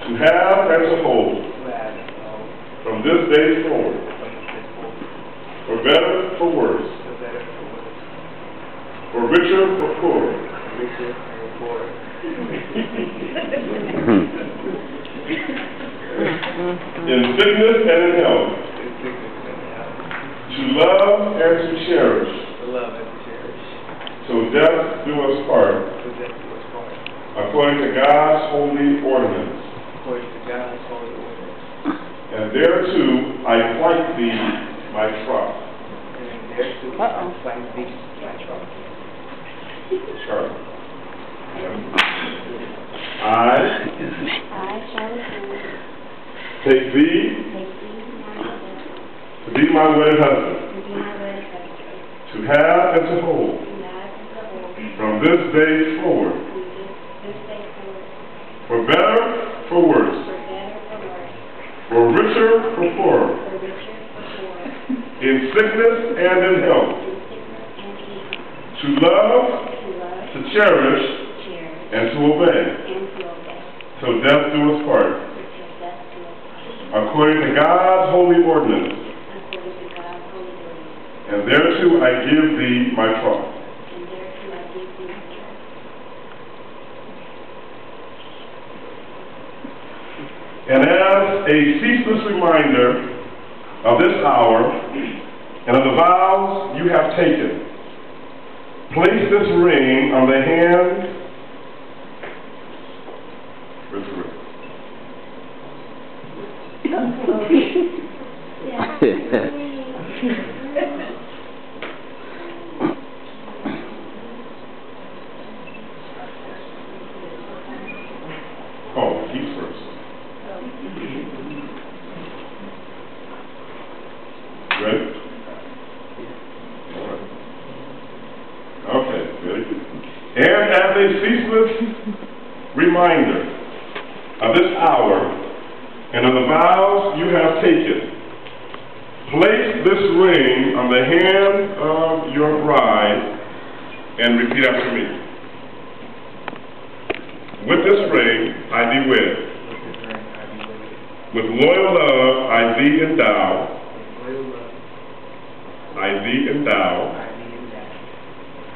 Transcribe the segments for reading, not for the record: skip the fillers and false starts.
to have and to hold from this day forward, for better, for worse, for richer, for poorer, in sickness and in health, to love and to cherish, till death do us part, according to God's holy ordinance. And thereto I plight thee my troth. Sure. I take thee to be my wedded husband, to have and to hold from this day forward, for better, for worse, for richer, for poorer, in sickness and in health, to love, to cherish, and to obey, till death do us part, according to God's holy ordinance. And thereto I give thee my troth. And as a ceaseless reminder of this hour and of the vows you have taken, place this ring on the hand. Where's the ring? Oh, keys first. Ready? All right. Okay, very good. And as a ceaseless reminder of this hour and of the vows you have taken, place this ring on the hand of your bride and repeat after me. With this ring I thee wed. With loyal love I thee endow. I thee endow.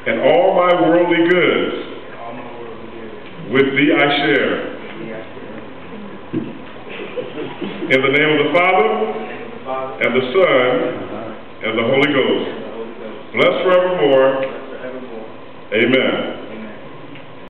And all my worldly goods with thee I share. In the name of the Father, and the Son, and the Holy Ghost. Blessed forevermore. Amen.